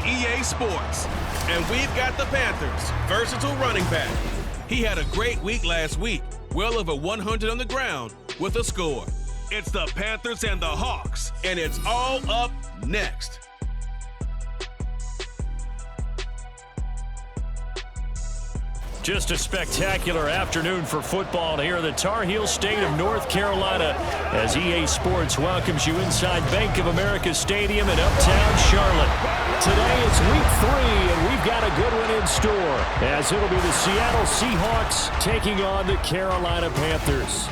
EA Sports. And we've got the Panthers' versatile running back. He had a great week last week, well over 100 on the ground with a score. It's the Panthers and the Hawks, and it's all up next. Just a spectacular afternoon for football here in the Tar Heel state of North Carolina as EA Sports welcomes you inside Bank of America Stadium in uptown Charlotte. Today it's week 3, and we've got a good one in store as it'll be the Seattle Seahawks taking on the Carolina Panthers.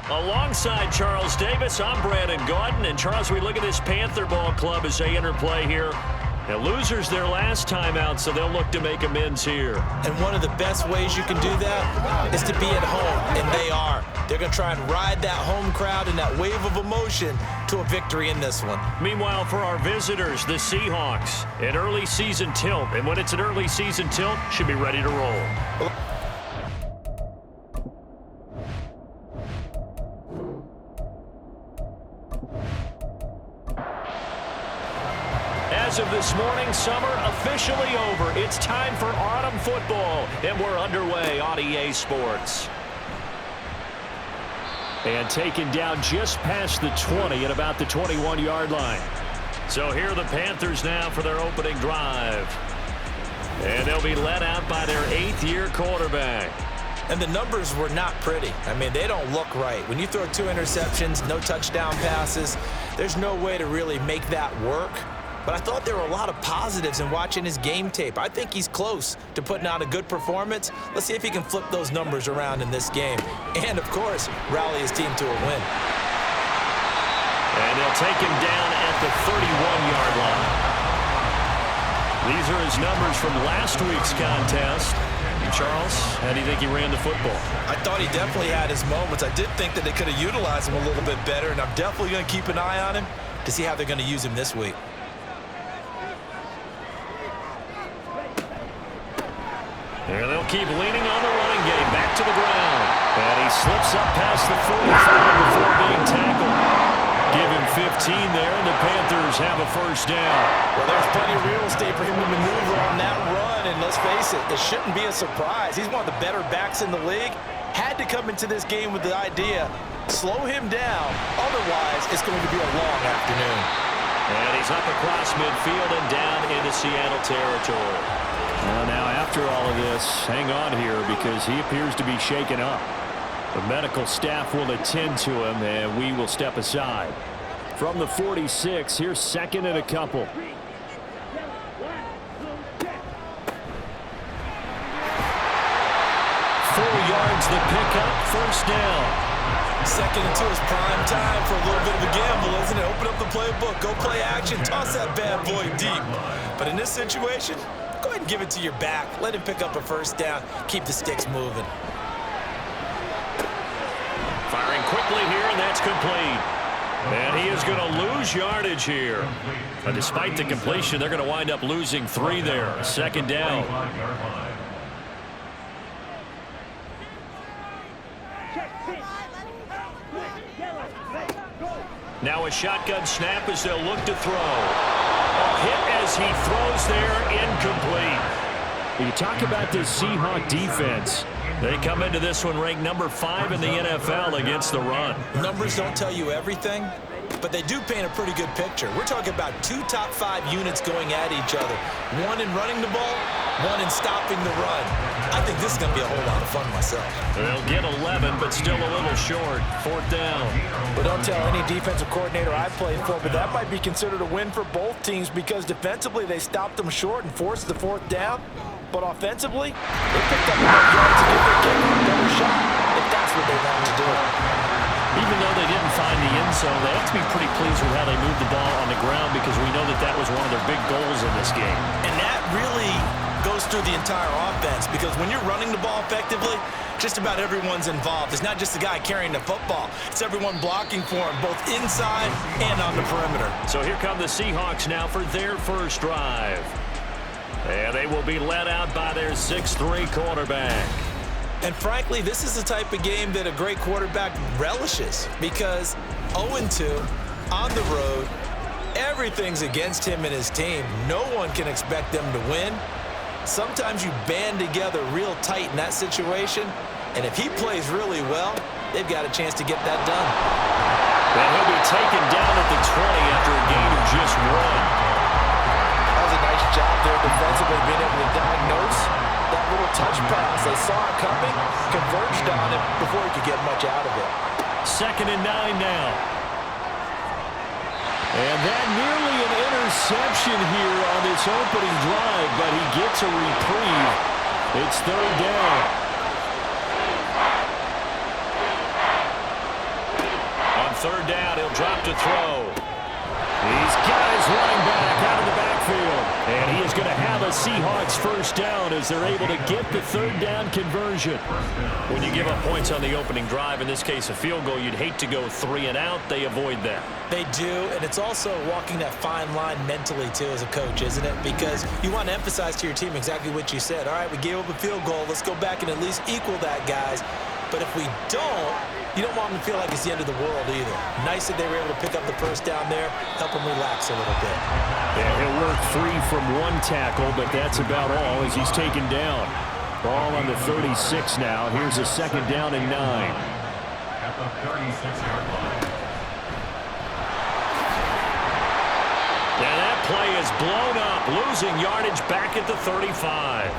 Alongside Charles Davis, I'm Brandon Gaudin. And Charles, we look at this Panther ball club as they enter play here. Now, losers their last time out, so they'll look to make amends here. And one of the best ways you can do that is to be at home, and they are. They're going to try and ride that home crowd and that wave of emotion to a victory in this one. Meanwhile, for our visitors, the Seahawks, an early season tilt. And when it's an early season tilt, should be ready to roll. As of this morning, summer officially over. It's time for autumn football, and we're underway on EA Sports. And taken down just past the 20 at about the 21-yard line. So here are the Panthers now for their opening drive. And they'll be led out by their 8th-year quarterback. And the numbers were not pretty. I mean, they don't look right. When you throw 2 interceptions, no touchdown passes, there's no way to really make that work. But I thought there were a lot of positives in watching his game tape. I think he's close to putting out a good performance. Let's see if he can flip those numbers around in this game. And, of course, rally his team to a win. And they'll take him down at the 31-yard line. These are his numbers from last week's contest. Charles, how do you think he ran the football? I thought he definitely had his moments. I did think that they could have utilized him a little bit better, and I'm definitely going to keep an eye on him to see how they're going to use him this week. And they'll keep leaning on the running game. Back to the ground. And he slips up past the 45 before being tackled. Give him 15 there, and the Panthers have a first down. Well, there's plenty of real estate for him to maneuver on that run, and let's face it, it shouldn't be a surprise. He's one of the better backs in the league. Had to come into this game with the idea, slow him down, otherwise it's going to be a long afternoon. And he's up across midfield and down into Seattle territory. Well, now after all of this, hang on here because he appears to be shaken up. The medical staff will attend to him, and we will step aside. From the 46, here's second and a couple. 4 yards the pickup, first down. 2nd and 2 is prime time for a little bit of a gamble, isn't it? Open up the playbook, go play action, toss that bad boy deep. But in this situation, go ahead and give it to your back. Let him pick up a first down. Keep the sticks moving. Firing quickly here, and that's complete. And he is going to lose yardage here. But despite the completion, they're going to wind up losing 3 there. 2nd down. Now a shotgun snap as they'll look to throw. A hit as he throws there, incomplete. You talk about this Seahawk defense. They come into this one ranked number 5 in the NFL against the run. Numbers don't tell you everything, but they do paint a pretty good picture. We're talking about 2 top 5 units going at each other. 1 in running the ball, 1 in stopping the run. I think this is going to be a whole lot of fun myself. They'll get 11, but still a little short. 4th down. But don't tell any defensive coordinator I played for, but that might be considered a win for both teams because defensively they stopped them short and forced the 4th down. But offensively, they picked up enough yards to give their kicker a better shot if that's what they wanted to do. Even though they didn't find the end zone, they have to be pretty pleased with how they moved the ball on the ground because we know that that was one of their big goals in this game. And that really goes through the entire offense because when you're running the ball effectively, just about everyone's involved. It's not just the guy carrying the football. It's everyone blocking for him, both inside and on the perimeter. So here come the Seahawks now for their first drive. And they will be led out by their 6'3" quarterback. And frankly, this is the type of game that a great quarterback relishes because 0-2 on the road Everything's against him and his team. No one can expect them to win. Sometimes you band together real tight in that situation, and if he plays really well, they've got a chance to get that done. And he'll be taken down at the 20 after a gain of just 1. That was a nice job there defensively, being able to diagnose that little touch pass. They saw it coming, converged on it before he could get much out of it. 2nd and 9 now. And that nearly an interception here on this opening drive, but he gets a reprieve. It's 3rd down. On 3rd down, he'll drop to throw. He's got his running back out of the backfield. And he is going to have a Seahawks 1st down as they're able to get the 3rd down conversion. When you give up points on the opening drive, in this case a field goal, you'd hate to go 3 and out. They avoid that. They do, and it's also walking that fine line mentally, too, as a coach, isn't it? Because you want to emphasize to your team exactly what you said. All right, we gave up a field goal. Let's go back and at least equal that, guys. But if we don't, you don't want them to feel like it's the end of the world either. Nice that they were able to pick up the 1st down there, help them relax a little bit. Yeah, he'll work free from 1 tackle, but that's about all as he's taken down. Ball on the 36 now. Here's a 2nd down and 9. At the 36-yard line. And that play is blown up, losing yardage back at the 35.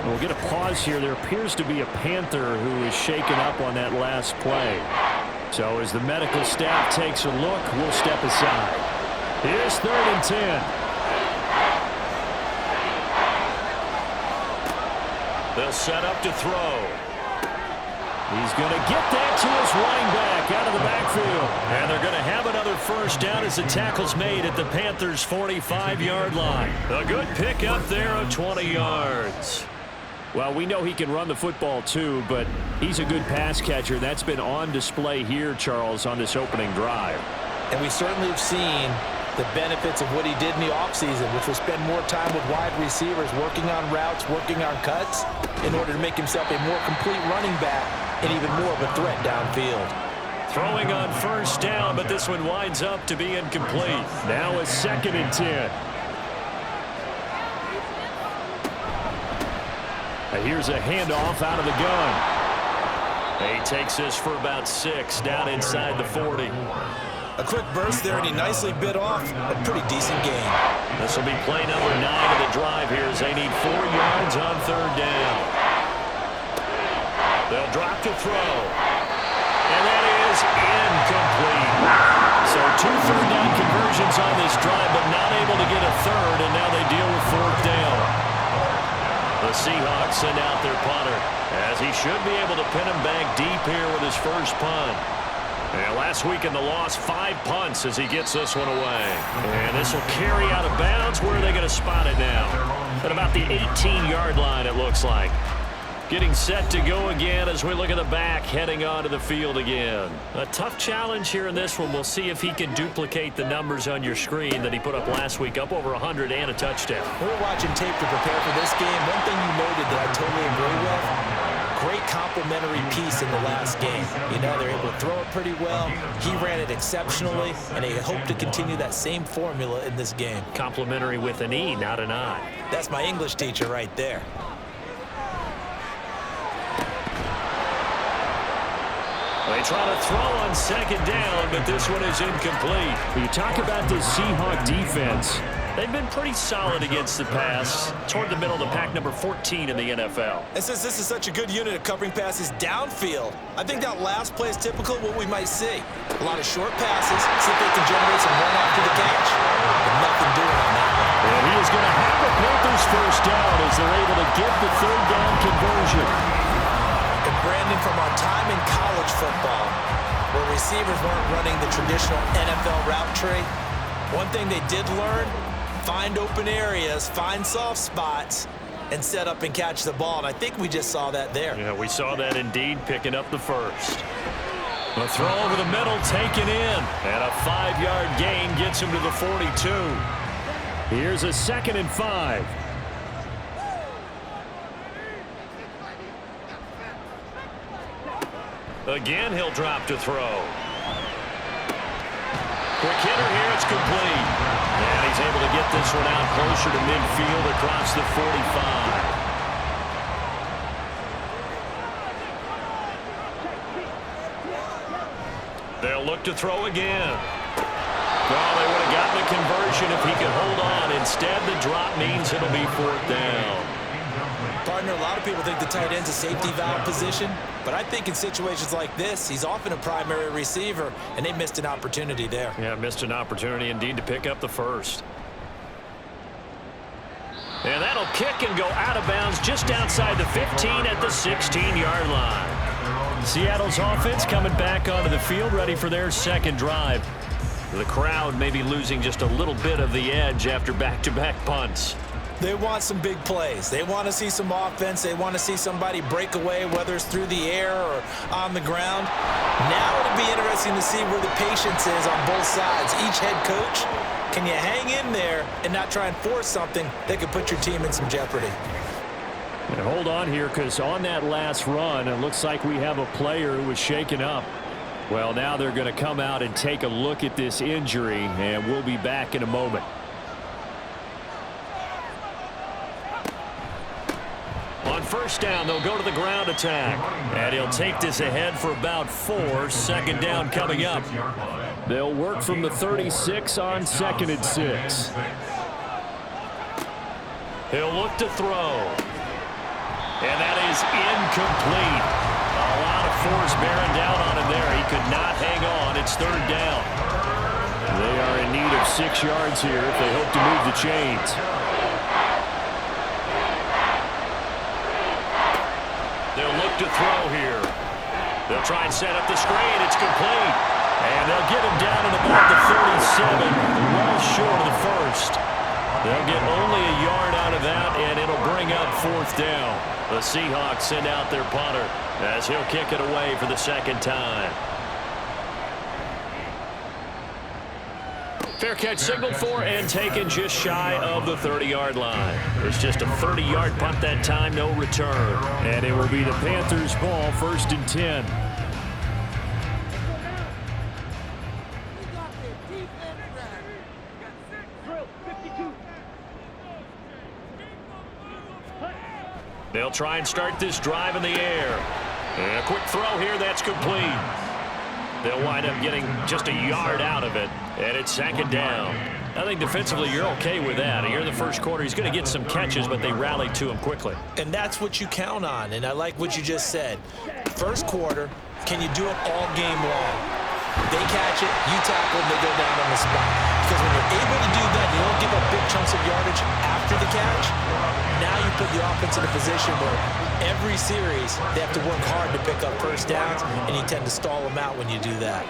We'll get a pause here. There appears to be a Panther who is shaken up on that last play. So as the medical staff takes a look, we'll step aside. Here's 3rd and 10. They'll set up to throw. He's going to get that to his running back out of the backfield. And they're going to have another 1st down as the tackle's made at the Panthers' 45-yard line. A good pick up there of 20 yards. Well, we know he can run the football too, but he's a good pass catcher. That's been on display here, Charles, on this opening drive. And we certainly have seen the benefits of what he did in the offseason, which was spend more time with wide receivers, working on routes, working on cuts, in order to make himself a more complete running back and even more of a threat downfield. Throwing on 1st down, but this one winds up to be incomplete. Now a 2nd and 10. Here's a handoff out of the gun. He takes this for about 6 down inside the 40. A quick burst there, and he nicely bit off a pretty decent gain. This will be play number 9 of the drive here as they need 4 yards on 3rd down. They'll drop to throw. And that is incomplete. So 2 3rd down conversions on this drive, but not able to get a 3rd, and now they deal with 4th down. The Seahawks send out their punter, as he should be able to pin him back deep here with his 1st punt. And last week in the loss, 5 punts as he gets this one away. And this will carry out of bounds. Where are they going to spot it now? At about the 18-yard line, it looks like. Getting set to go again as we look at the back, heading onto the field again. A tough challenge here in this one. We'll see if he can duplicate the numbers on your screen that he put up last week, up over 100 and a touchdown. We're watching tape to prepare for this game. One thing you noted that I totally agree with, great complimentary piece in the last game. You know, they're able to throw it pretty well. He ran it exceptionally, and they hope to continue that same formula in this game. Complimentary with an E, not an I. That's my English teacher right there. They try to throw on 2nd down, but this one is incomplete. You talk about this Seahawk defense. They've been pretty solid against the pass, toward the middle of the pack, number 14 in the NFL. And since this is such a good unit of covering passes downfield, I think that last play is typical of what we might see. A lot of short passes, see if they can generate some run after the catch. But nothing doing on that one. And he is going to have the Panthers 1st down as they're able to get the 3rd down conversion. And Brandon, from our time in college football, where receivers weren't running the traditional NFL route tree, one thing they did learn, find open areas, find soft spots, and set up and catch the ball. And I think we just saw that there. Yeah, we saw that indeed, picking up the 1st. A throw over the middle, taken in. And a 5-yard gain gets him to the 42. Here's a 2nd and 5. Again, he'll drop to throw. Quick hitter here, it's complete. And he's able to get this one out closer to midfield across the 45. They'll look to throw again. Well, they would have gotten a conversion if he could hold on. Instead, the drop means it'll be 4th down. Partner, a lot of people think the tight end's a safety valve position, but I think in situations like this, he's often a primary receiver, and they missed an opportunity there. Yeah, missed an opportunity indeed to pick up the first. And that'll kick and go out of bounds just outside the 15 at the 16-yard line. Seattle's offense coming back onto the field, ready for their second drive. The crowd may be losing just a little bit of the edge after back-to-back punts. They want some big plays. They want to see some offense. They want to see somebody break away, whether it's through the air or on the ground. Now it'll be interesting to see where the patience is on both sides. Each head coach, can you hang in there and not try and force something that could put your team in some jeopardy? And hold on here, because on that last run, it looks like we have a player who was shaken up. Well, now they're going to come out and take a look at this injury, and we'll be back in a moment. On first down, they'll go to the ground attack. And he'll take this ahead for about 4. 2nd down coming up. They'll work from the 36 on 2nd and 6. He'll look to throw. And that is incomplete. A lot of force bearing down on him there. He could not hang on. It's 3rd down. They are in need of 6 yards here if they hope to move the chains. They'll look to throw here. They'll try and set up the screen. It's complete. And they'll get him down at about the 37, well short of the first. They'll get only a yard out of that, and it'll bring up 4th down. The Seahawks send out their punter as he'll kick it away for the 2nd time. Fair catch signaled for and taken just shy of the 30-yard line. It's just a 30-yard punt that time, no return. And it will be the Panthers' ball, 1st and 10. They'll try and start this drive in the air. And a quick throw here, that's complete. They'll wind up getting just a yard out of it, and it's 2nd down. I think defensively you're okay with that. Here in the first quarter, he's going to get some catches, but they rallied to him quickly. And that's what you count on, and I like what you just said. First quarter, can you do it all game long? They catch it, you tackle them, they go down on the spot. Because when you're able to do that, you don't give up big chunks of yardage after the catch. Now you put the offense in a position where every series they have to work hard to pick up first downs, and you tend to stall them out when you do that.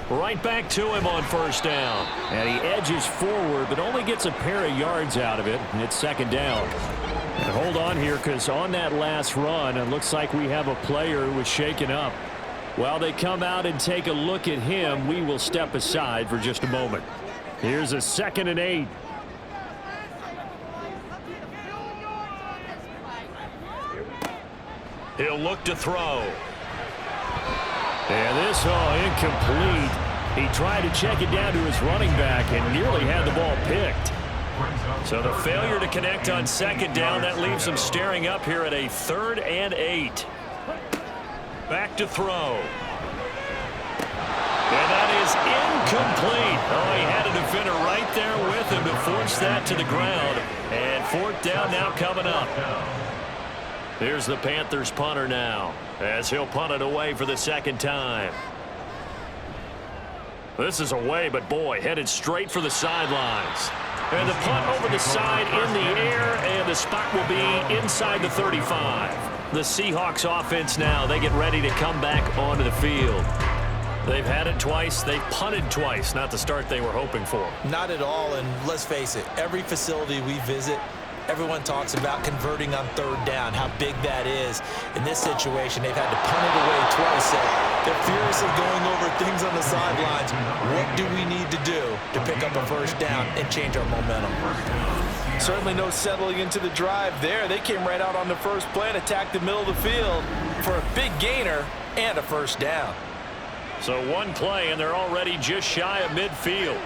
Right back to him on first down. And he edges forward, but only gets a pair of yards out of it, and it's 2nd down. And hold on here, because on that last run, it looks like we have a player who was shaken up. While they come out and take a look at him, we will step aside for just a moment. Here's a 2nd and 8. He'll look to throw. And this, incomplete. He tried to check it down to his running back and nearly had the ball picked. So the failure to connect on 2nd down, that leaves him staring up here at a 3rd and 8. Back to throw. And that is incomplete. Oh, he had a defender right there with him to force that to the ground. And 4th down now coming up. Here's the Panthers punter now, as he'll punt it away for the 2nd time. This is away, but boy, headed straight for the sidelines. And the punt over the side in the air, and the spot will be inside the 35. The Seahawks offense now, they get ready to come back onto the field. They've had it twice. They've punted twice. Not the start they were hoping for. Not at all, and let's face it, every facility we visit, everyone talks about converting on 3rd down, how big that is. In this situation, they've had to punt it away twice. So they're furiously going over things on the sidelines. What do we need to do to pick up a 1st down and change our momentum? Certainly no settling into the drive there. They came right out on the first play and attacked the middle of the field for a big gainer and a 1st down. So one play, and they're already just shy of midfield.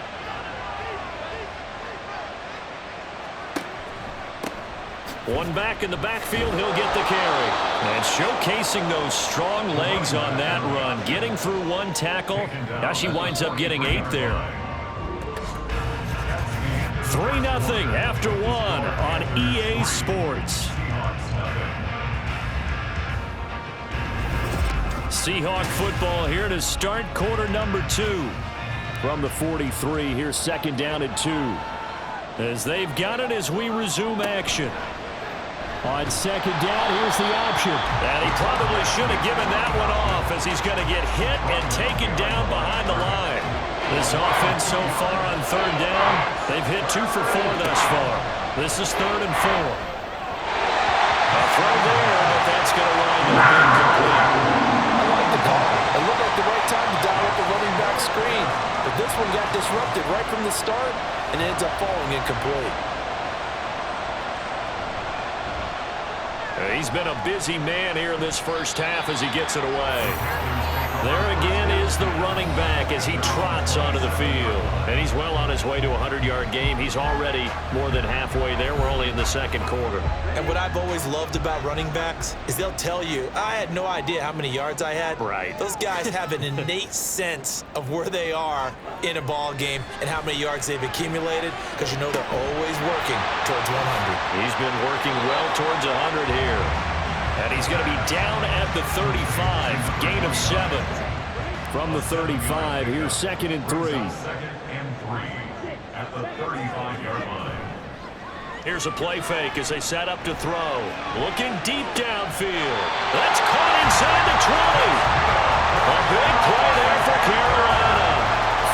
One back in the backfield, he'll get the carry. And showcasing those strong legs on that run. Getting through one tackle. Now she winds up getting 8 there. 3-0 after 1 on EA Sports. Seahawk football here to start quarter number 2. From the 43, here's second down and 2. As they've got it as we resume action. On second down, here's the option. And he probably should have given that one off as he's going to get hit and taken down behind the line. This offense so far on third down, they've hit 2 for 4 thus far. This is 3rd and 4. A throw there, but that's going to wind up incomplete. I like the call. It looked like the right time to dial up the running back screen. But this one got disrupted right from the start and ends up falling incomplete. He's been a busy man here in this first half as he gets it away. There again is the running back as he trots onto the field. And he's well on his way to a 100-yard game. He's already more than halfway there. We're only in the second quarter. And what I've always loved about running backs is they'll tell you, I had no idea how many yards I had. Right. Those guys have an innate sense of where they are in a ball game and how many yards they've accumulated because you know they're always working towards 100. He's been working well towards 100 here. And he's going to be down at the 35. Gain of 7. From the 35, here's second and 3. Second and 3 at the 35-yard line. Here's a play fake as they set up to throw. Looking deep downfield. That's caught inside the 20. A big play there for Carolina.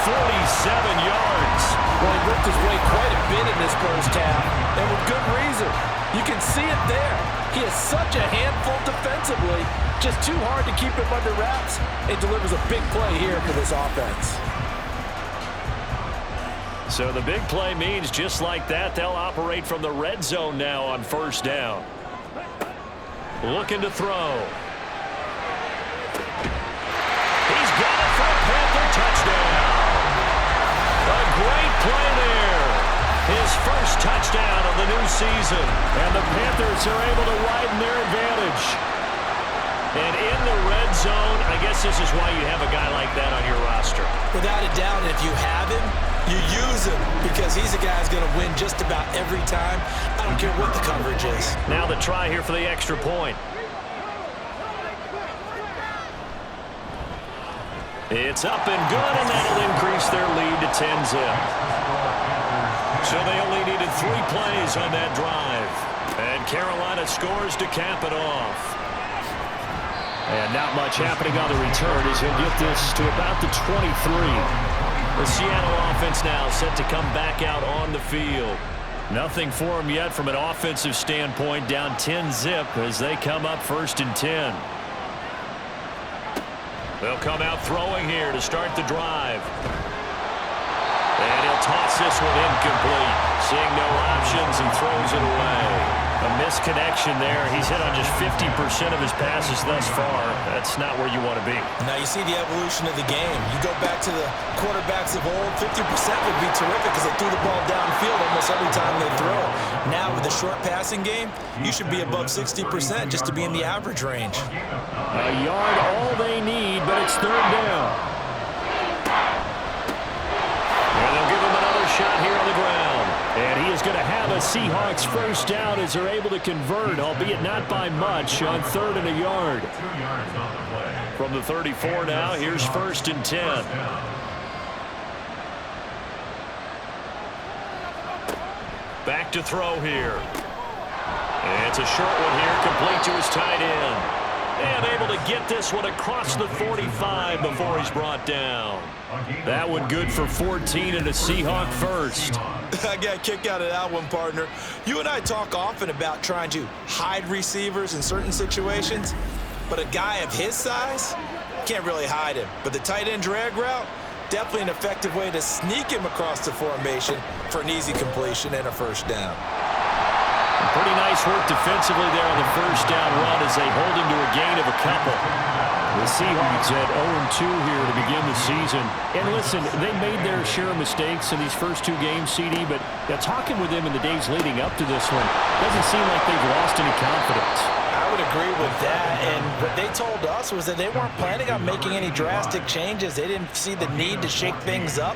47 yards. Well, he ripped his way quite a bit in this first half, and with good reason. You can see it there. He is such a handful defensively. Just too hard to keep him under wraps. It delivers a big play here for this offense. So the big play means just like that, they'll operate from the red zone now on first down. Looking to throw. He's got it for a Panther touchdown. A great play there. His first touchdown of the new season. And the Panthers are able to widen their advantage. And in the red zone, I guess this is why you have a guy like that on your roster. Without a doubt, if you have him, you use him because he's a guy who's going to win just about every time. I don't care what the coverage is. Now the try here for the extra point. It's up and good, and that'll increase their lead to 10-zip. So they only needed 3 plays on that drive. And Carolina scores to cap it off. And not much happening on the return as he'll get this to about the 23. The Seattle offense now set to come back out on the field. Nothing for him yet from an offensive standpoint, down 10-zip as they come up 1st and 10. They'll come out throwing here to start the drive. And he'll toss this one incomplete. Seeing no options and throws it away. A misconnection there. He's hit on just 50% of his passes thus far. That's not where you want to be. Now you see the evolution of the game. You go back to the quarterbacks of old, 50% would be terrific because they threw the ball downfield almost every time they throw. Now with the short passing game, you should be above 60% just to be in the average range. A yard all they need, but it's 3rd down. And they'll give him another shot here on the ground. And he is going to have a Seahawks first down as they're able to convert, albeit not by much, on 3rd and a yard. 2 yards on the play. From the 34 now, here's 1st and 10. Back to throw here. And it's a short one here, complete to his tight end. And able to get this one across the 45 before he's brought down. That one good for 14 and a Seahawk first. I got a kick out of that one, partner. You and I talk often about trying to hide receivers in certain situations, but a guy of his size can't really hide him. But the tight end drag route, definitely an effective way to sneak him across the formation for an easy completion and a first down. Pretty nice work defensively there on the first down run as they hold him to a gain of a couple. The Seahawks at 0-2 here to begin the season. And listen, they made their share of mistakes in these first two games, CD, but talking with them in the days leading up to this one, doesn't seem like they've lost any confidence. I would agree with that, and what they told us was that they weren't planning on making any drastic changes. They didn't see the need to shake things up.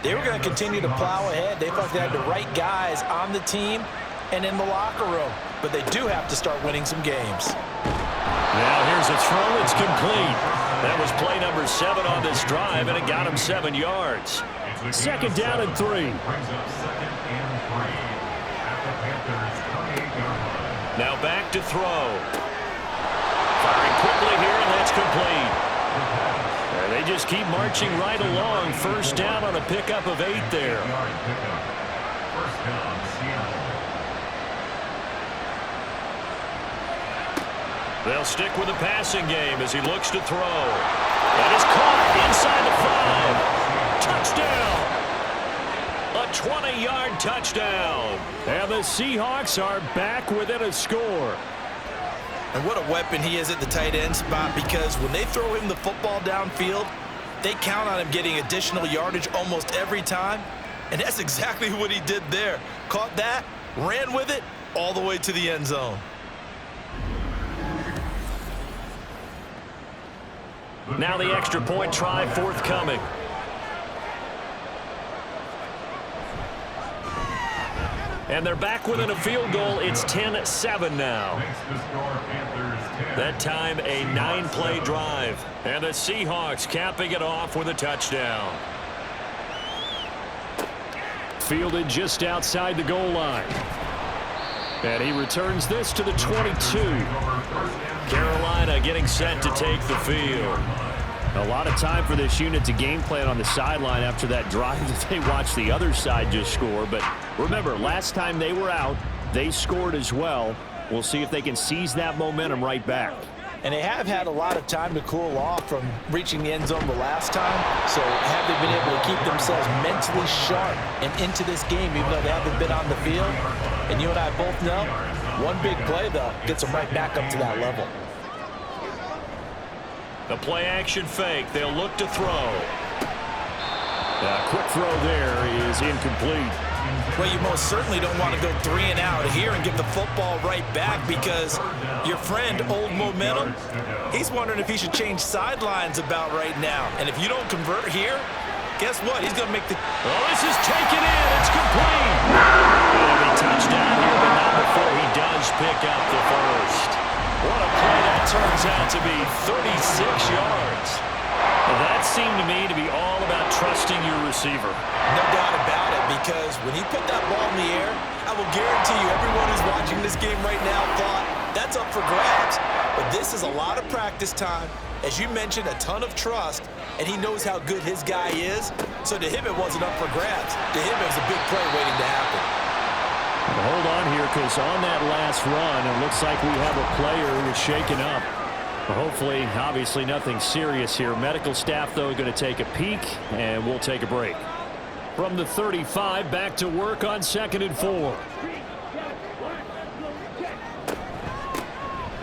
They were going to continue to plow ahead. They thought they had the right guys on the team and in the locker room, but they do have to start winning some games. Now here's a throw. It's complete. That was play number 7 on this drive, and it got him 7 yards. Second down and 3. Brings up 2nd and 3 at the Panthers 28-yard line. Now back to throw. Firing quickly here, and that's complete. And they just keep marching right along. First down on a pickup of 8 there. First down, Seattle. They'll stick with the passing game as he looks to throw. That is caught inside the 5. Touchdown. A 20-yard touchdown. And the Seahawks are back within a score. And what a weapon he is at the tight end spot, because when they throw him the football downfield, they count on him getting additional yardage almost every time. And that's exactly what he did there. Caught that, ran with it, all the way to the end zone. Now the extra point try forthcoming. And they're back within a field goal. It's 10-7 now. That time a 9-play drive. And the Seahawks capping it off with a touchdown. Fielded just outside the goal line. And he returns this to the 22. Carolina getting set to take the field. A lot of time for this unit to game plan on the sideline after that drive that they watched the other side just score. But remember, last time they were out, they scored as well. We'll see if they can seize that momentum right back. And they have had a lot of time to cool off from reaching the end zone the last time. So have they been able to keep themselves mentally sharp and into this game, even though they haven't been on the field? And you and I both know, one big play, though, gets them right back up to that level. The play action fake. They'll look to throw. Quick throw there is incomplete. Well, you most certainly don't want to go 3 and out here and get the football right back, because your friend, Old Momentum, he's wondering if he should change sidelines about right now. And if you don't convert here, guess what? He's going to make the... Oh, this is taken in. It's complete. It'll be touchdown here, but not before he does pick up the first. What a play that turns out to be, 36 yards. Well, that seemed to me to be all about trusting your receiver. No doubt about it, because when he put that ball in the air, I will guarantee you everyone who's watching this game right now thought that's up for grabs. But this is a lot of practice time. As you mentioned, a ton of trust, and he knows how good his guy is. So to him, it wasn't up for grabs. To him, it was a big play waiting to happen. Hold on here, because on that last run, it looks like we have a player who is shaken up. Hopefully, obviously, nothing serious here. Medical staff, though, going to take a peek, and we'll take a break. From the 35, back to work on 2nd and 4.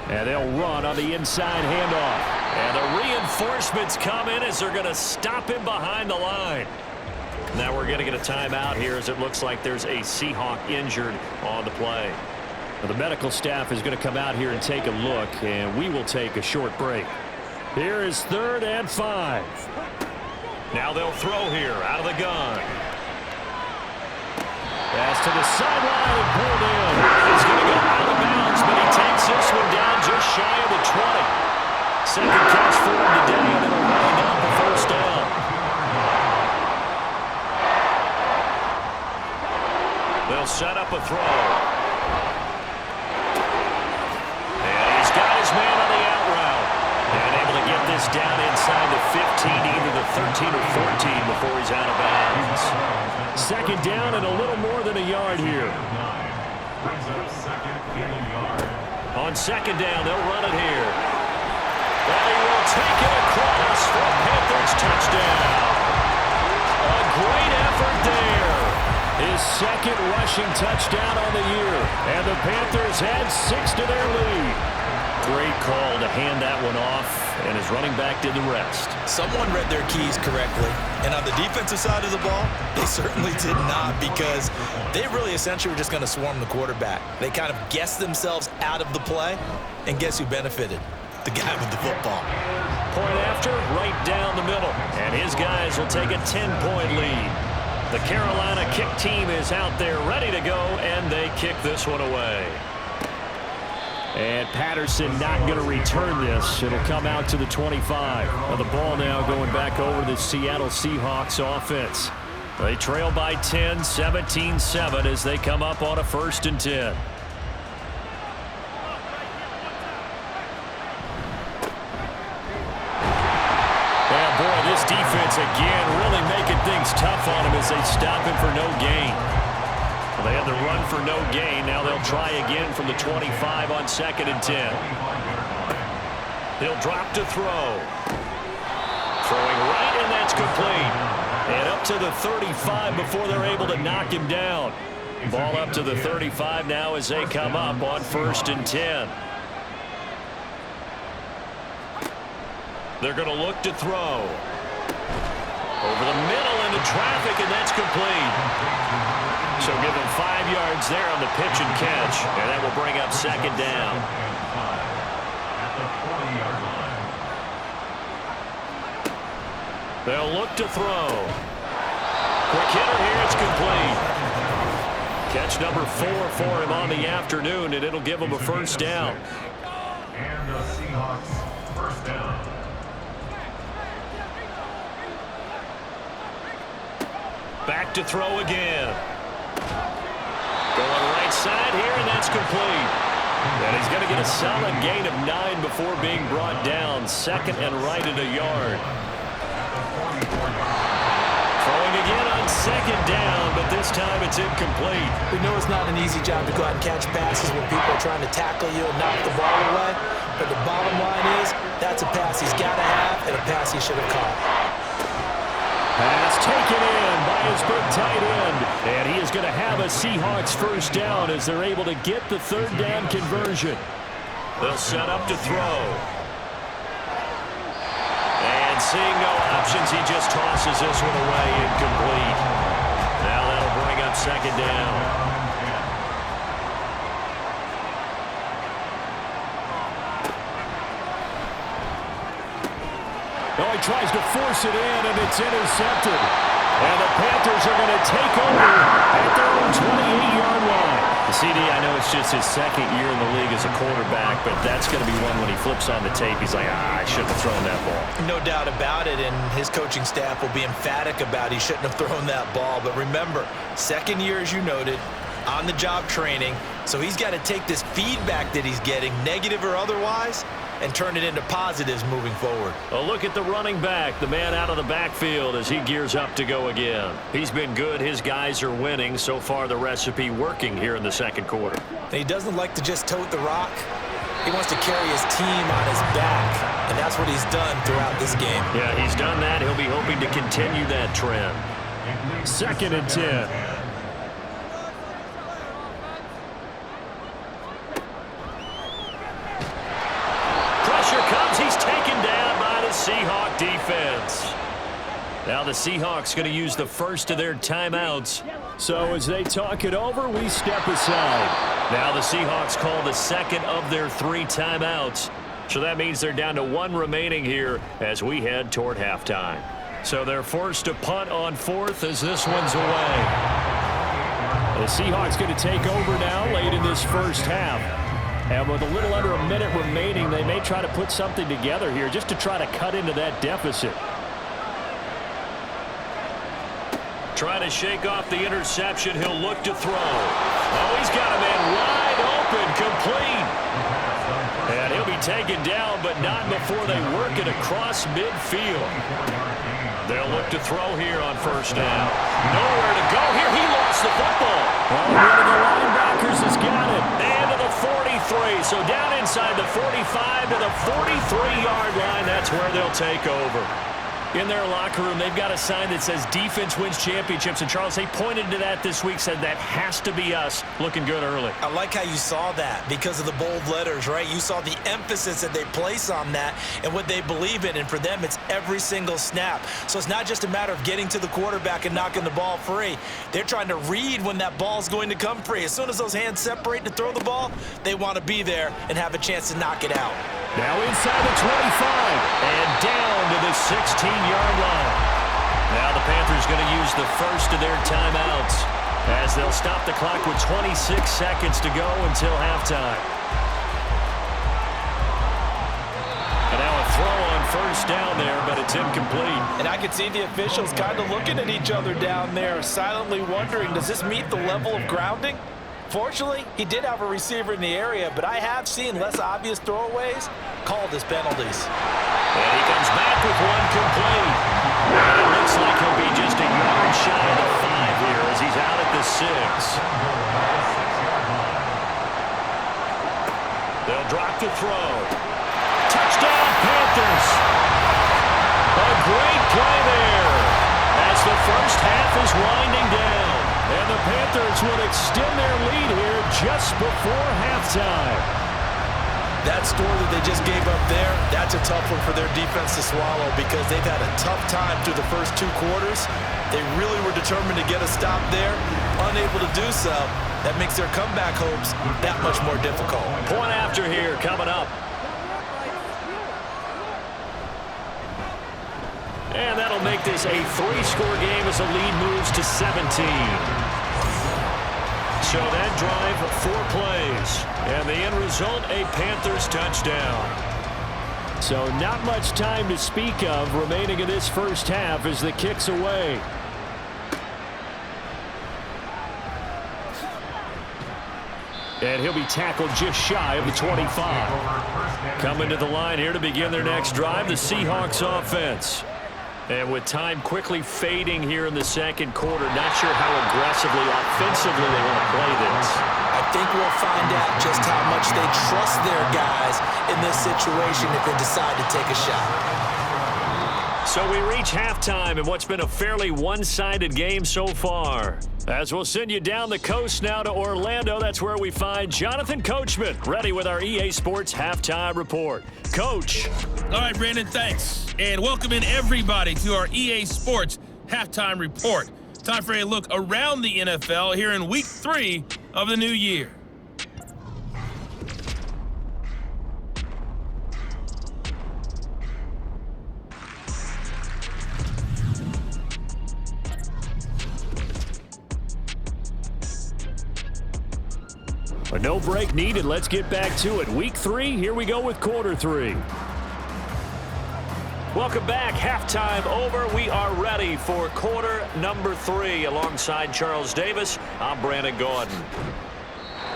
And they'll run on the inside handoff. And the reinforcements come in as they're going to stop him behind the line. Now we're going to get a timeout here, as it looks like there's a Seahawk injured on the play. Now, the medical staff is going to come out here and take a look, and we will take a short break. Here is 3rd and 5. Now they'll throw here out of the gun. Pass to the sideline and pulled in. He's going to go out of bounds, but he takes this one down just shy of the 20. Second catch for him today, and it'll wind up the first down. They'll set up a throw. And he's got his man on the out route. And able to get this down inside the 15, either the 13 or 14 before he's out of bounds. Second down and a little more than a yard here. On 2nd down, they'll run it here. And he will take it across for a Panthers touchdown. A great effort there. His 2nd rushing touchdown on the year. And the Panthers add 6 to their lead. great call to hand that one off, and his running back did the rest. Someone read their keys correctly, and on the defensive side of the ball, they certainly did not, because they really essentially were just going to swarm the quarterback. They kind of guessed themselves out of the play, and guess who benefited? The guy with the football. Point after, right down the middle, and his guys will take a 10-point lead. The Carolina kick team is out there ready to go, and they kick this one away. And Patterson not going to return this. It'll come out to the 25. Now the ball now going back over to the Seattle Seahawks offense. They trail by 10, 17-7 as they come up on a 1st and 10. And boy, this defense again really making things tough on him as they stop him for no gain. They had the run for no gain. Now they'll try again from the 25 on 2nd and 10. He'll drop to throw. Throwing right, and that's complete. And up to the 35 before they're able to knock him down. Ball up to the 35 now as they come up on 1st and 10. They're going to look to throw. Over the middle into traffic, and that's complete. So give him 5 yards there on the pitch and catch, and that will bring up 2nd down. They'll look to throw. Quick hitter here, it's complete. Catch number 4 for him on the afternoon, and it'll give him a 1st down. And the Seahawks 1st down. Back to throw again. Going right side here, and that's complete. And he's going to get a solid gain of 9 before being brought down. 2nd and right at a yard. Throwing again on 2nd down, but this time it's incomplete. We know it's not an easy job to go out and catch passes when people are trying to tackle you and knock the ball away. But the bottom line is, that's a pass he's got to have and a pass he should have caught. Pass taken in by his big tight end. And he is going to have a Seahawks 1st down as they're able to get the 3rd down conversion. They'll set up to throw. And seeing no options, he just tosses this one away, incomplete. Now that'll bring up 2nd down. Oh, he tries to force it in, and it's intercepted. And the Panthers are going to take over at their own 28-yard line. CD, I know it's just his 2nd year in the league as a quarterback, but that's going to be one when he flips on the tape. He's like, I shouldn't have thrown that ball. No doubt about it, and his coaching staff will be emphatic about he shouldn't have thrown that ball. But remember, 2nd year, as you noted, on-the-job training. So he's got to take this feedback that he's getting, negative or otherwise, and turn it into positives moving forward. A look at the running back, the man out of the backfield as he gears up to go again. He's been good. His guys are winning. So far, the recipe working here in the 2nd quarter. And he doesn't like to just tote the rock. He wants to carry his team on his back, and that's what he's done throughout this game. Yeah, he's done that. He'll be hoping to continue that trend. 2nd and 10. He's taken down by the Seahawk defense. Now the Seahawks going to use the 1st of their timeouts. So as they talk it over, we step aside. Now the Seahawks call the 2nd of their 3 timeouts. So that means they're down to 1 remaining here as we head toward halftime. So they're forced to punt on 4th as this one's away. The Seahawks going to take over now late in this 1st half. And with a little under a minute remaining, they may try to put something together here just to try to cut into that deficit. Trying to shake off the interception. He'll look to throw. Oh, he's got a man wide open, complete. And he'll be taken down, but not before they work it across midfield. They'll look to throw here on 1st down. Nowhere to go here. He lost the football. Well, one of the linebackers has got it. And to the 43. So down inside the 45 to the 43-yard line. That's where they'll take over. in their locker room. They've got a sign that says defense wins championships. And, Charles, they pointed to that this week, said that has to be us. Looking good early. I like how you saw that because of the bold letters, right? You saw the emphasis that they place on that and what they believe in. And for them, it's every single snap. So it's not just a matter of getting to the quarterback and knocking the ball free. They're trying to read when that ball's going to come free. As soon as those hands separate to throw the ball, they want to be there and have a chance to knock it out. Now inside the 25 and down to the 16-yard line. Now the Panthers going to use the first of their timeouts as they'll stop the clock with 26 seconds to go until halftime. And now a throw on first down there, but it's incomplete. And I can see the officials kind of looking at each other down there, silently wondering, does this meet the level of grounding? Fortunately, he did have a receiver in the area, but I have seen less obvious throwaways called as penalties. And he comes back with one complete. And it looks like he'll be just a yard shy of the 5 here as he's out at the 6. They'll drop the throw. Touchdown, Panthers. A great play there as the first half is winding down. And the Panthers will extend their lead here just before halftime. That score that they just gave up there, that's a tough one for their defense to swallow because they've had a tough time through the first 2 quarters. They really were determined to get a stop there, unable to do so. That makes their comeback hopes that much more difficult. Point after here coming up. And that'll make this a 3-score game as the lead moves to 17. So that drive, 4 plays. And the end result, a Panthers touchdown. So not much time to speak of remaining in this first half as the kick's away. And he'll be tackled just shy of the 25. Coming to the line here to begin their next drive, the Seahawks offense. And with time quickly fading here in the second quarter, not sure how aggressively, offensively they want to play this. I think we'll find out just how much they trust their guys in this situation if they decide to take a shot. So we reach halftime in what's been a fairly one-sided game so far. As we'll send you down the coast now to Orlando, that's where we find Jonathan Coachman, ready with our EA Sports Halftime Report. Coach. All right, Brandon, thanks. And welcome in everybody to our EA Sports Halftime Report. Time for a look around the NFL here in Week 3 of the new year. A no break needed. Let's get back to it. Week 3, here we go with quarter 3. Welcome back. Halftime over. We are ready for quarter number 3. Alongside Charles Davis, I'm Brandon Gordon.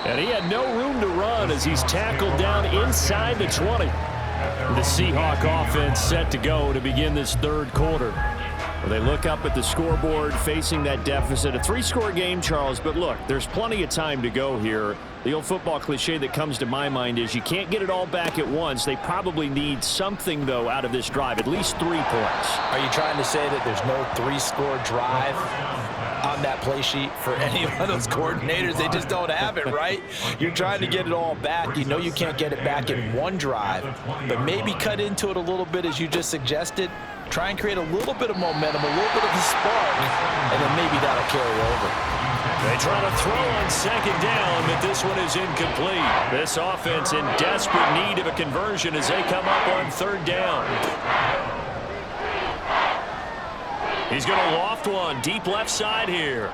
And he had no room to run as he's tackled down inside the 20. The Seahawk offense set to go to begin this third quarter. Well, they look up at the scoreboard facing that deficit. A 3-score game, Charles, but look, there's plenty of time to go here. The old football cliche that comes to my mind is you can't get it all back at once. They probably need something, though, out of this drive, at least 3 points. Are you trying to say that there's no 3-score drive on that play sheet for any of those coordinators? They just don't have it, right? You're trying to get it all back. You know you can't get it back in one drive, but maybe cut into it a little bit as you just suggested. Try and create a little bit of momentum, a little bit of a spark, and then maybe that'll carry over. They try to throw on second down, but this one is incomplete. This offense in desperate need of a conversion as they come up on third down. He's going to loft one deep left side here.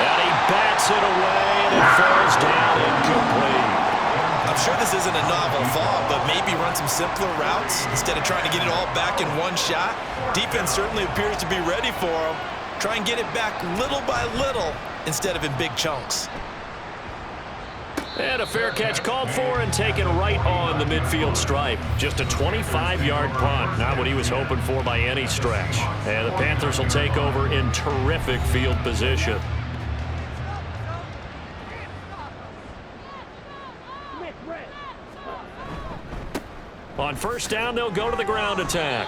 And he bats it away, and it falls down incomplete. I'm sure this isn't a novel thought, but maybe run some simpler routes instead of trying to get it all back in one shot. Defense certainly appears to be ready for them. Try and get it back little by little instead of in big chunks. And a fair catch called for and taken right on the midfield stripe. Just a 25-yard punt, not what he was hoping for by any stretch. And the Panthers will take over in terrific field position. On first down, they'll go to the ground attack.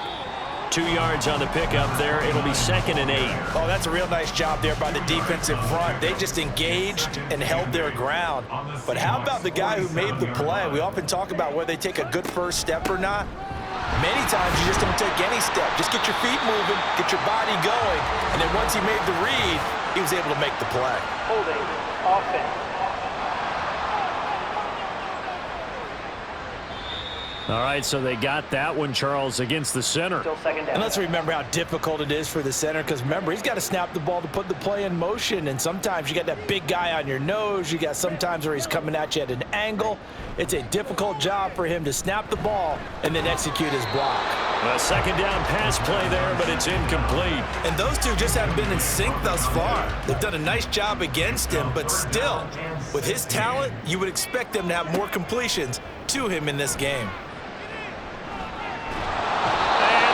2 yards on the pickup there. It'll be 2nd and 8. Oh, that's a real nice job there by the defense in front. They just engaged and held their ground. But how about the guy who made the play? We often talk about whether they take a good first step or not. Many times you just don't take any step. Just get your feet moving, get your body going, and then once he made the read, he was able to make the play. Holding, offense. All right, so they got that one, Charles, against the center. Still 2nd down. And let's remember how difficult it is for the center, because remember, he's got to snap the ball to put the play in motion, and sometimes you got that big guy on your nose. You got sometimes where he's coming at you at an angle. It's a difficult job for him to snap the ball and then execute his block. A 2nd down pass play there, but it's incomplete. And those two just haven't been in sync thus far. They've done a nice job against him, but still, with his talent, you would expect them to have more completions to him in this game.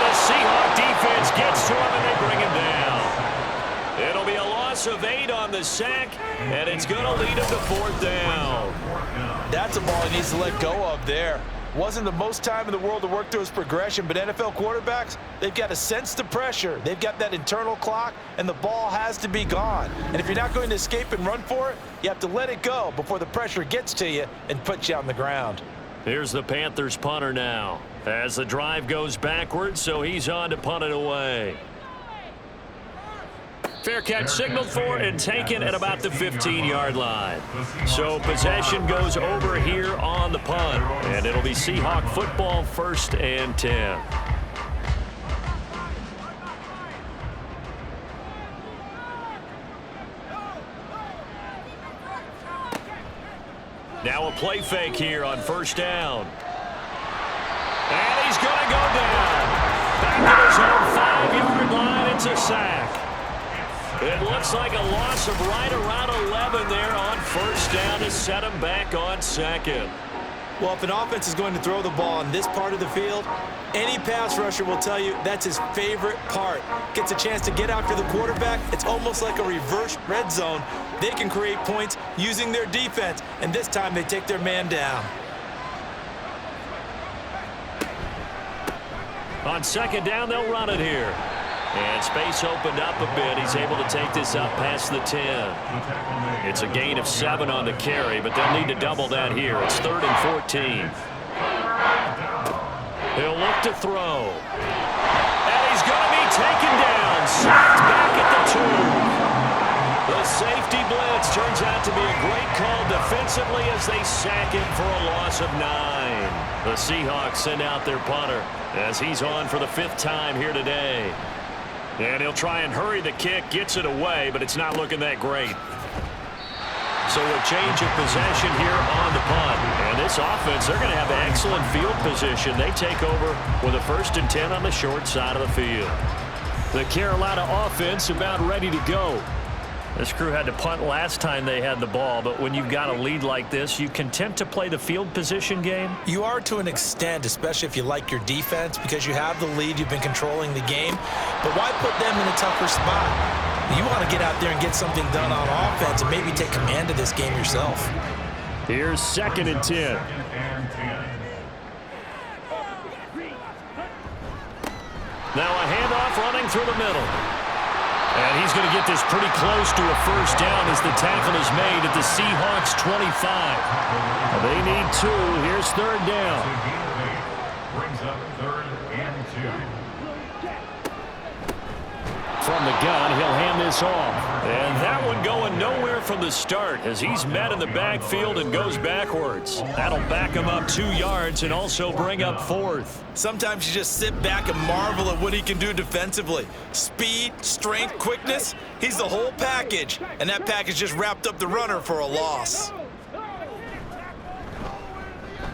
Seahawk defense gets to him, and they bring him down. It'll be a loss of 8 on the sack, and it's going to lead him to 4th down. That's a ball he needs to let go of there. Wasn't the most time in the world to work through his progression, but NFL quarterbacks, they've got to sense the pressure. They've got that internal clock, and the ball has to be gone. And if you're not going to escape and run for it, you have to let it go before the pressure gets to you and puts you on the ground. Here's the Panthers punter now as the drive goes backwards, so he's on to punt it away. Fair catch signaled for and taken at about the 15-yard line. So possession goes over here on the punt, and it'll be Seahawk football, 1st and 10. Now a play fake here on 1st down. And he's going to go down. Back at his own 5-yard line, it's a sack. It looks like a loss of right around 11 there on 1st down to set him back on 2nd. Well, if an offense is going to throw the ball on this part of the field, any pass rusher will tell you that's his favorite part. Gets a chance to get after the quarterback. It's almost like a reverse red zone. They can create points using their defense, and this time they take their man down. On 2nd down, they'll run it here. And space opened up a bit. He's able to take this up past the 10. It's a gain of 7 on the carry, but they'll need to double that here. It's 3rd and 14. He'll look to throw. And he's going to be taken down. Sacked back at the 2. The safety blitz turns out to be a great call defensively as they sack him for a loss of 9. The Seahawks send out their punter as he's on for the 5th time here today. And he'll try and hurry the kick, gets it away, but it's not looking that great. So a change of possession here on the punt. And this offense, they're going to have excellent field position. They take over with a 1st and 10 on the short side of the field. The Carolina offense about ready to go. This crew had to punt last time they had the ball, but when you've got a lead like this, you content to play the field position game? You are to an extent, especially if you like your defense, because you have the lead, you've been controlling the game. But why put them in a tougher spot? You want to get out there and get something done on offense and maybe take command of this game yourself. Here's 2nd and 10. Now a handoff running through the middle. And he's going to get this pretty close to a 1st down as the tackle is made at the Seahawks 25. They need 2. Here's 3rd down. Brings up 3rd and 2. From the gun, he'll hand this off. And that one going nowhere from the start as he's met in the backfield and goes backwards. That'll back him up 2 yards and also bring up 4th. Sometimes you just sit back and marvel at what he can do defensively. Speed, strength, quickness, he's the whole package. And that package just wrapped up the runner for a loss.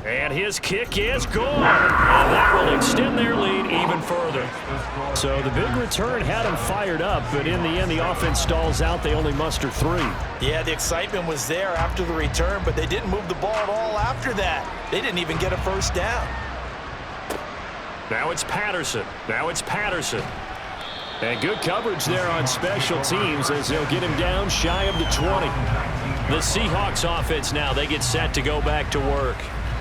And his kick is good. And that will extend their lead even further. So the big return had them fired up, but in the end, the offense stalls out. They only muster 3. Yeah, the excitement was there after the return, but they didn't move the ball at all after that. They didn't even get a 1st down. Now it's Patterson. And good coverage there on special teams as they'll get him down shy of the 20. The Seahawks offense now, they get set to go back to work.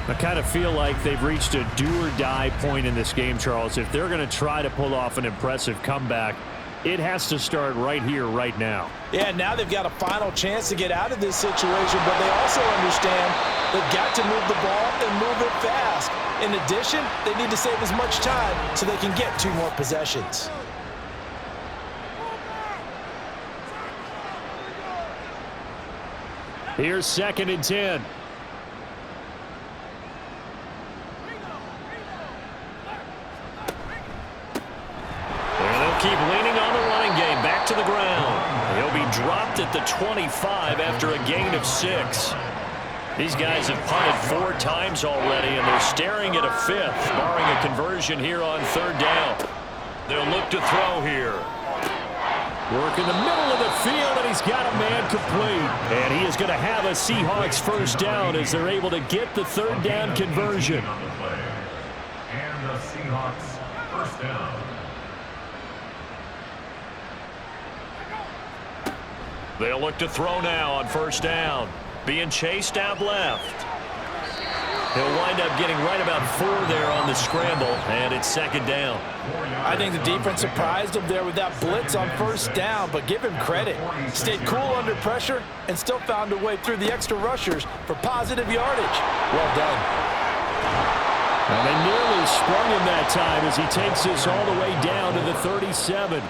I kind of feel like they've reached a do-or-die point in this game, Charles. If they're going to try to pull off an impressive comeback, it has to start right here, right now. Yeah, now they've got a final chance to get out of this situation, but they also understand they've got to move the ball and move it fast. In addition, they need to save as much time so they can get 2 more possessions. Here's 2nd and 10. Keep leaning on the running game. Back to the ground. He'll be dropped at the 25 after a gain of 6. These guys have punted 4 times already, and they're staring at a 5th, barring a conversion here on 3rd down. They'll look to throw here. Work in the middle of the field, and he's got a man complete. And he is going to have a Seahawks 1st down as they're able to get the 3rd down conversion. And the Seahawks 1st down. They'll look to throw now on 1st down. Being chased out left. He'll wind up getting right about 4 there on the scramble, and it's 2nd down. I think the defense surprised him there with that blitz on 1st down, but give him credit. Stayed cool under pressure and still found a way through the extra rushers for positive yardage. Well done. And they nearly sprung him that time as he takes this all the way down to the 37.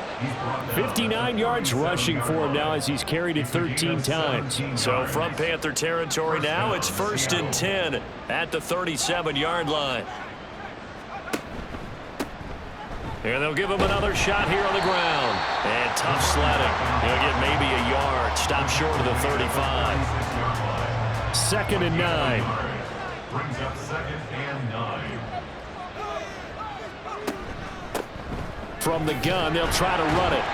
59 yards rushing for him now as he's carried it 13 times. So from Panther territory now, it's 1st and 10 at the 37-yard line. And they'll give him another shot here on the ground. And tough sledding. He'll get maybe a yard. Stop short of the 35. 2nd and 9. Brings up 2nd and 9. From the gun, they'll try to run it.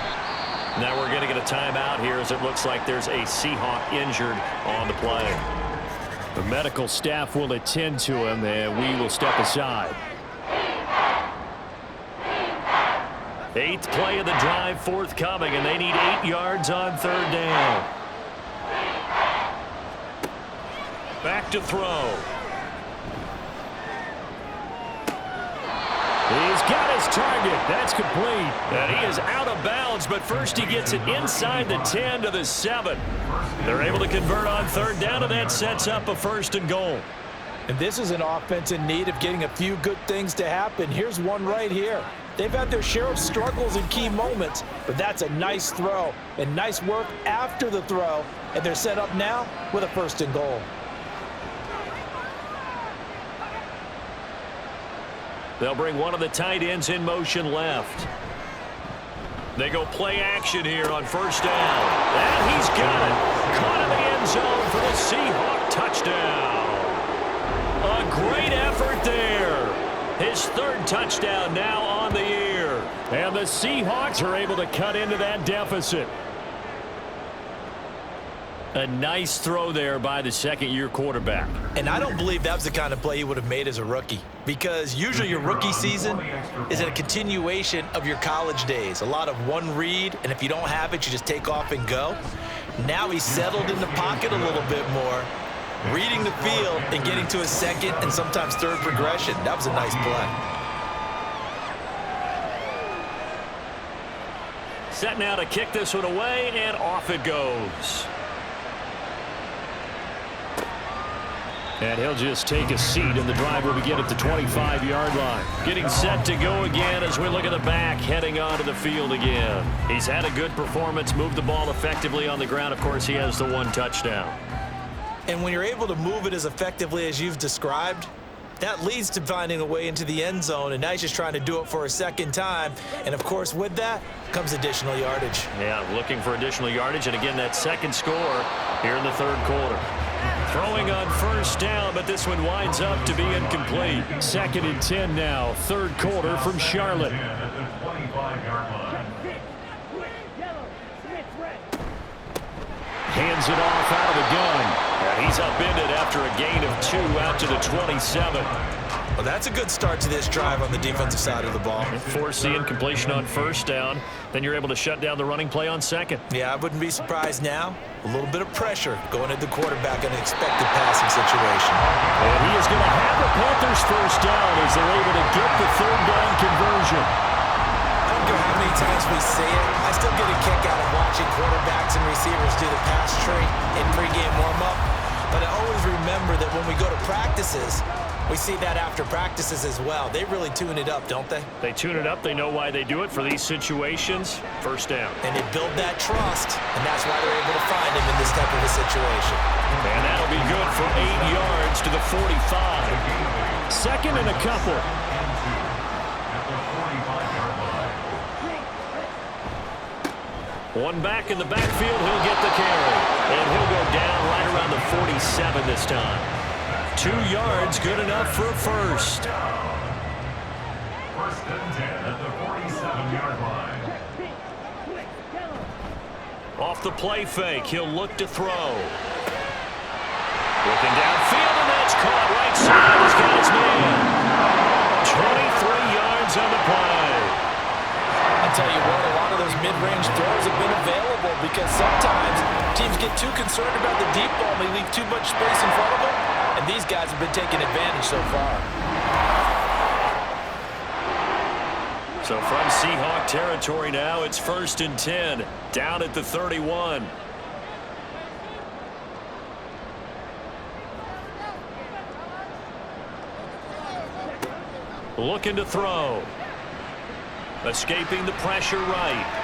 Now we're going to get a timeout here as it looks like there's a Seahawk injured on the play. The medical staff will attend to him, and we will step aside. 8th play of the drive forthcoming, and they need 8 yards on 3rd down. Back to throw. He's got his target. That's complete. And he is out of bounds, but first he gets it inside the 10 to the 7. They're able to convert on 3rd down, and that sets up a 1st and goal. And this is an offense in need of getting a few good things to happen. Here's one right here. They've had their share of struggles in key moments, but that's a nice throw and nice work after the throw. And they're set up now with a 1st and goal. They'll bring one of the tight ends in motion left. They go play action here on 1st down. And he's got it. Caught in the end zone for the Seahawk touchdown. A great effort there. His 3rd touchdown now on the year. And the Seahawks are able to cut into that deficit. A nice throw there by the 2nd-year quarterback. And I don't believe that was the kind of play he would have made as a rookie, because usually your rookie season is a continuation of your college days. A lot of one read, and if you don't have it, you just take off and go. Now he's settled in the pocket a little bit more, reading the field and getting to his 2nd and sometimes 3rd progression. That was a nice play. Set now to kick this one away, and off it goes. And he'll just take a seat, and the drive will begin at the 25-yard line. Getting set to go again as we look at the back, heading onto the field again. He's had a good performance, moved the ball effectively on the ground. Of course, he has the 1 touchdown. And when you're able to move it as effectively as you've described, that leads to finding a way into the end zone, and now he's just trying to do it for a 2nd time. And, of course, with that comes additional yardage. Yeah, looking for additional yardage, and again, that 2nd score here in the 3rd quarter. Throwing on 1st down, but this one winds up to be incomplete. 2nd and 10 now, 3rd quarter from Charlotte. Hands it off out of the gun. And he's upended after a gain of 2 out to the 27. Well, that's a good start to this drive on the defensive side of the ball. Force the incompletion on first down. Then you're able to shut down the running play on second. Yeah, I wouldn't be surprised now. A little bit of pressure going at the quarterback in an expected passing situation. And he is going to have the Panthers first down as they're able to get the third down conversion. I don't care how many times we see it, I still get a kick out of watching quarterbacks and receivers do the pass tree in pregame warm-up. But I always remember that when we go to practices, we see that after practices as well. They really tune it up, don't they? They tune it up. They know why they do it for these situations. First down. And they build that trust, and that's why they're able to find him in this type of a situation. And that'll be good for 8 yards to the 45. Second and a couple. One back in the backfield. He'll get the carry. And he'll go down right around the 47 this time. 2 yards, good enough for a first. First and 10 at the 47-yard line. Off the play fake, he'll look to throw. Looking downfield, and that's caught right side. He's got his man. 23 yards on the play. I tell you what, a lot of those mid-range throws have been available because sometimes teams get too concerned about the deep ball and they leave too much space in front of them. And these guys have been taking advantage so far. So from Seahawk territory now, it's first and 10, down at the 31. Looking to throw. Escaping the pressure right.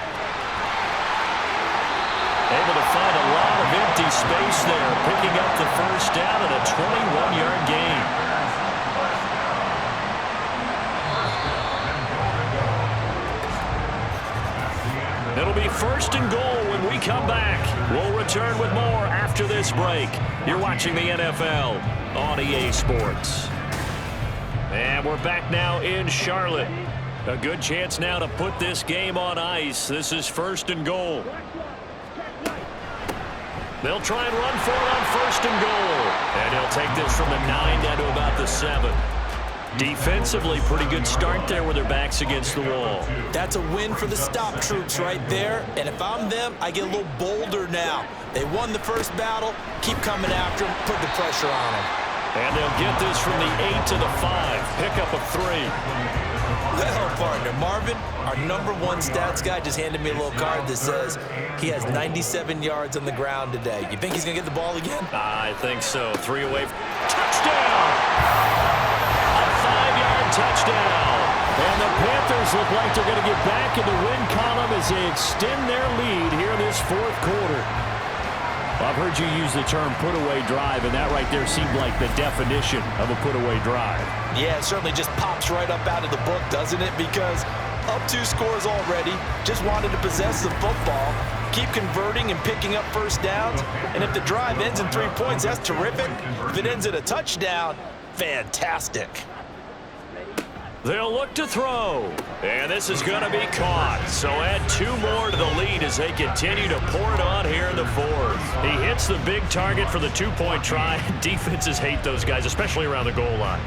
Able to find a lot of empty space there, picking up the first down and a 21-yard gain. It'll be first and goal when we come back. We'll return with more after this break. You're watching the NFL on EA Sports. And we're back now in Charlotte. A good chance now to put this game on ice. This is first and goal. They'll try and run for it on first and goal. And he'll take this from the 9 down to about the 7. Defensively, pretty good start there with their backs against the wall. That's a win for the stop troops right there. And if I'm them, I get a little bolder now. They won the first battle. Keep coming after them. Put the pressure on them. And they'll get this from the 8 to the 5. Pickup of 3. Well, partner, Marvin, our #1 stats guy just handed me a little card that says he has 97 yards on the ground today. You think he's going to get the ball again? I think so. 3 away. Touchdown! A 5-yard touchdown. And the Panthers look like they're going to get back in the win column as they extend their lead here in this fourth quarter. I've heard you use the term put-away drive, and that right there seemed like the definition of a put-away drive. Yeah, it certainly just pops right up out of the book, doesn't it? Because up 2 scores already, just wanted to possess the football, keep converting and picking up first downs. And if the drive ends in 3 points, that's terrific. If it ends in a touchdown, fantastic. They'll look to throw, and this is going to be caught. So add 2 more to the lead as they continue to pour it on here in the fourth. He hits the big target for the 2-point try. Defenses hate those guys, especially around the goal line.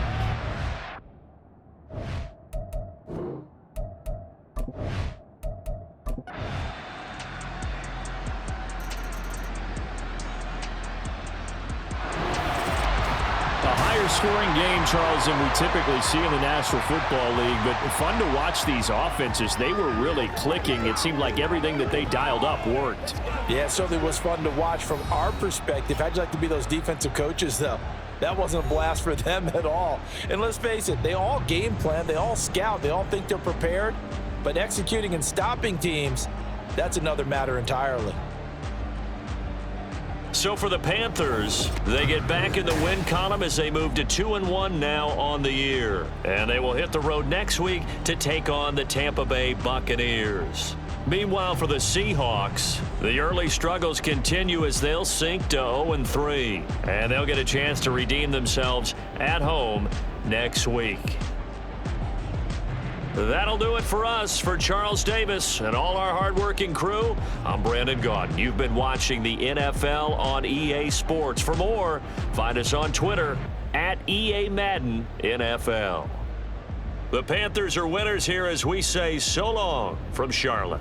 Scoring game, Charles, than we typically see in the National Football League, but fun to watch these offenses. They were really clicking. It seemed like everything that they dialed up worked. Yeah, it certainly was fun to watch from our perspective. How'd you like to be those defensive coaches, though? That wasn't a blast for them at all. And let's face it, they all game plan, they all scout, they all think they're prepared, but executing and stopping teams, that's another matter entirely. So for the Panthers, they get back in the win column as they move to 2-1 now on the year. And they will hit the road next week to take on the Tampa Bay Buccaneers. Meanwhile, for the Seahawks, the early struggles continue as they'll sink to 0-3. And they'll get a chance to redeem themselves at home next week. That'll do it for us. For Charles Davis and all our hardworking crew, I'm Brandon Gaudin. You've been watching the NFL on EA Sports. For more, find us on Twitter at EA Madden NFL. The Panthers are winners here as we say so long from Charlotte.